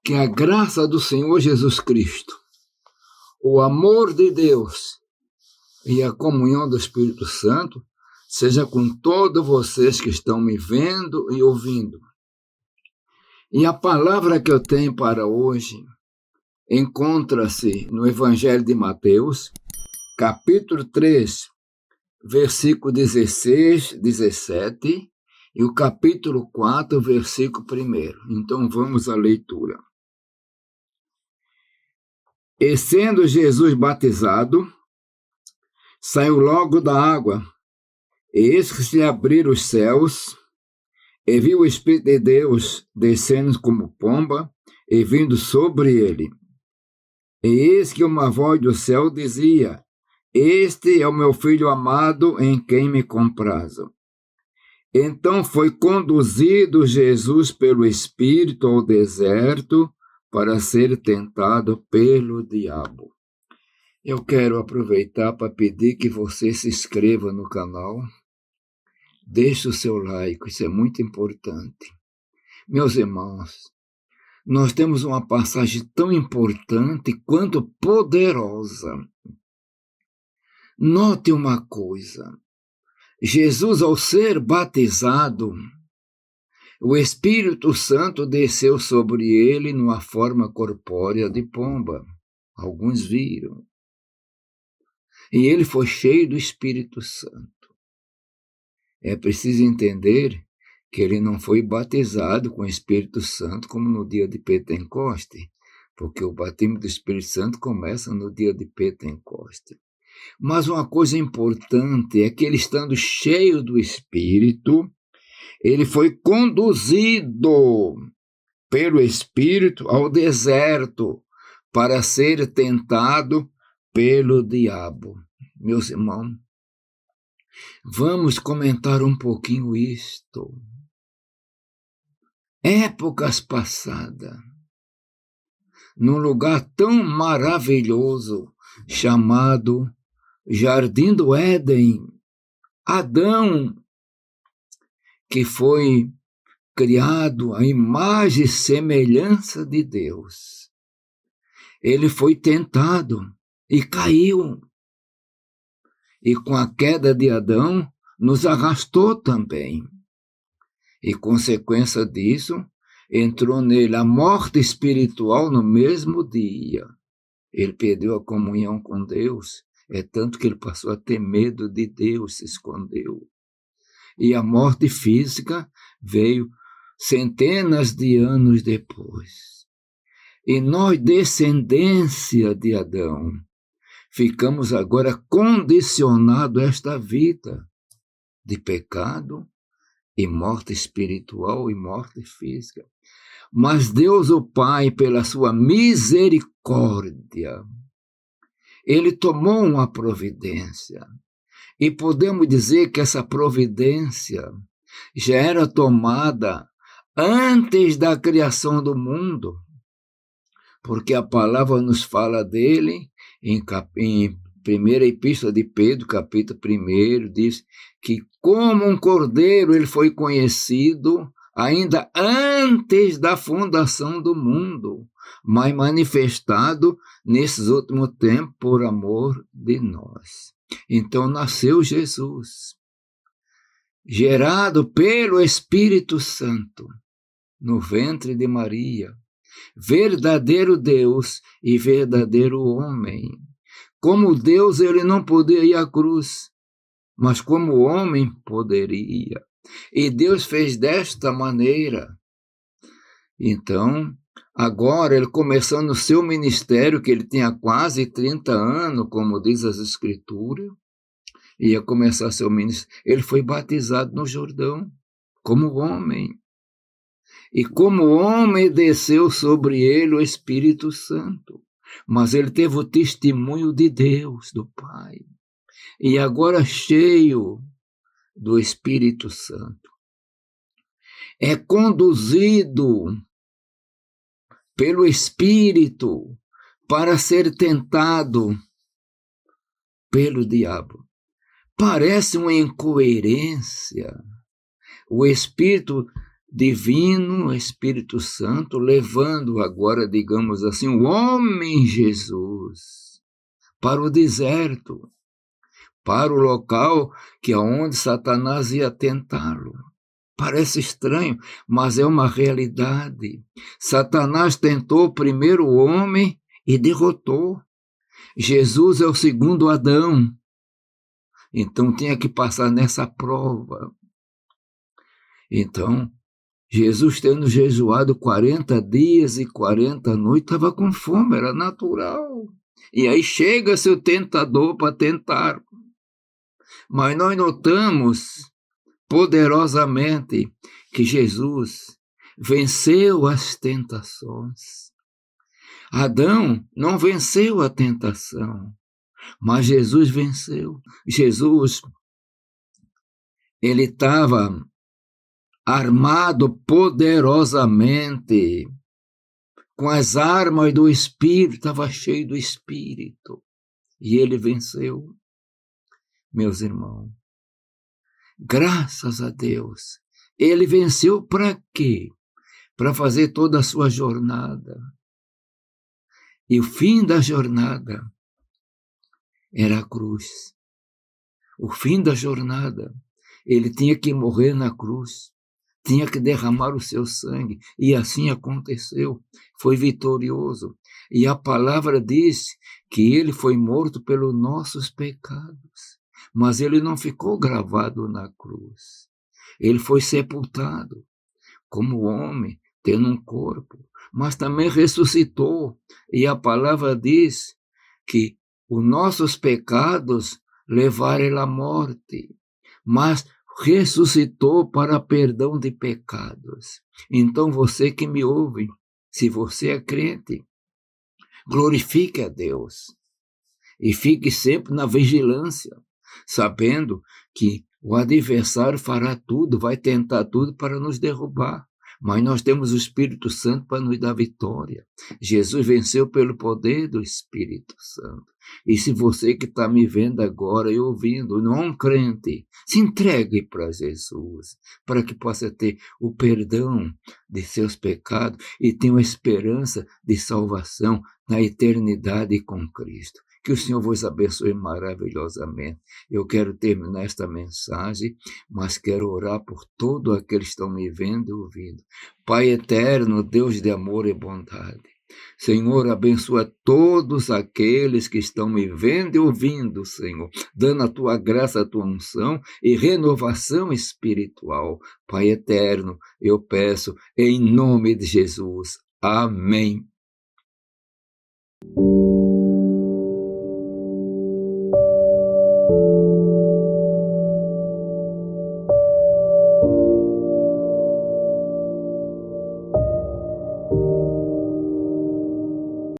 Que a graça do Senhor Jesus Cristo, o amor de Deus e a comunhão do Espírito Santo seja com todos vocês que estão me vendo e ouvindo. E a palavra que eu tenho para hoje encontra-se no Evangelho de Mateus, capítulo 3, versículo 16, 17, e o capítulo 4, versículo 1. Então vamos à leitura. E sendo Jesus batizado, saiu logo da água, e eis que se abriram os céus, e viu o Espírito de Deus descendo como pomba, e vindo sobre ele. E eis que uma voz do céu dizia: Este é o meu Filho amado, em quem me comprazo. Então foi conduzido Jesus pelo Espírito ao deserto, para ser tentado pelo diabo. Eu quero aproveitar para pedir que você se inscreva no canal, deixe o seu like, isso é muito importante. Meus irmãos, nós temos uma passagem tão importante quanto poderosa. Note uma coisa, Jesus, ao ser batizado, o Espírito Santo desceu sobre ele numa forma corpórea de pomba. Alguns viram. E ele foi cheio do Espírito Santo. É preciso entender que ele não foi batizado com o Espírito Santo como no dia de Pentecoste, porque o batismo do Espírito Santo começa no dia de Pentecoste. Mas uma coisa importante é que ele, estando cheio do Espírito, ele foi conduzido pelo Espírito ao deserto para ser tentado pelo diabo. Meus irmãos, vamos comentar um pouquinho isto. Épocas passadas, num lugar tão maravilhoso chamado Jardim do Éden, Adão, que foi criado à imagem e semelhança de Deus, ele foi tentado e caiu. E com a queda de Adão, nos arrastou também. E consequência disso, entrou nele a morte espiritual no mesmo dia. Ele perdeu a comunhão com Deus, é tanto que ele passou a ter medo de Deus, se escondeu. E a morte física veio centenas de anos depois. E nós, descendência de Adão, ficamos agora condicionados a esta vida de pecado e morte espiritual e morte física. Mas Deus, o Pai, pela sua misericórdia, ele tomou uma providência. E podemos dizer que essa providência já era tomada antes da criação do mundo, porque a palavra nos fala dele em primeira epístola de Pedro, capítulo 1, diz que como um cordeiro ele foi conhecido ainda antes da fundação do mundo, mas manifestado nesses últimos tempos por amor de nós. Então nasceu Jesus, gerado pelo Espírito Santo, no ventre de Maria, verdadeiro Deus e verdadeiro homem. Como Deus, ele não podia ir à cruz, mas como homem poderia. E Deus fez desta maneira. Então, agora ele começando o seu ministério, que ele tinha quase 30 anos, como diz as Escrituras, ia começar seu ministério. Ele foi batizado no Jordão, como homem. E como homem desceu sobre ele o Espírito Santo. Mas ele teve o testemunho de Deus, do Pai. E agora cheio do Espírito Santo. É conduzido pelo Espírito para ser tentado pelo diabo. Parece uma incoerência. O Espírito divino Espírito Santo, levando agora, digamos assim, o homem Jesus para o deserto, para o local que é onde Satanás ia tentá-lo. Parece estranho, mas é uma realidade. Satanás tentou primeiro o homem e derrotou. Jesus é o segundo Adão. Então tinha que passar nessa prova. Então, Jesus, tendo jejuado 40 dias e 40 noites, estava com fome, era natural. E aí chega seu tentador para tentar. Mas nós notamos poderosamente que Jesus venceu as tentações. Adão não venceu a tentação, mas Jesus venceu. Jesus, ele estava armado poderosamente, com as armas do Espírito, estava cheio do Espírito, e ele venceu. Meus irmãos, graças a Deus, ele venceu para quê? Para fazer toda a sua jornada. E o fim da jornada era a cruz. O fim da jornada, ele tinha que morrer na cruz, tinha que derramar o seu sangue, e assim aconteceu, foi vitorioso. E a palavra diz que ele foi morto pelos nossos pecados, mas ele não ficou gravado na cruz. Ele foi sepultado como homem, tendo um corpo, mas também ressuscitou. E a palavra diz que os nossos pecados levaram à morte, mas ressuscitou para perdão de pecados. Então você que me ouve, se você é crente, glorifique a Deus e fique sempre na vigilância, sabendo que o adversário fará tudo, vai tentar tudo para nos derrubar. Mas nós temos o Espírito Santo para nos dar vitória. Jesus venceu pelo poder do Espírito Santo. E se você que está me vendo agora e ouvindo, não é um crente, se entregue para Jesus, para que possa ter o perdão de seus pecados e tenha uma esperança de salvação na eternidade com Cristo. Que o Senhor vos abençoe maravilhosamente. Eu quero terminar esta mensagem, mas quero orar por todos aqueles que estão me vendo e ouvindo. Pai eterno, Deus de amor e bondade, Senhor, abençoa todos aqueles que estão me vendo e ouvindo, Senhor, dando a tua graça, a tua unção e renovação espiritual. Pai eterno, eu peço em nome de Jesus. Amém.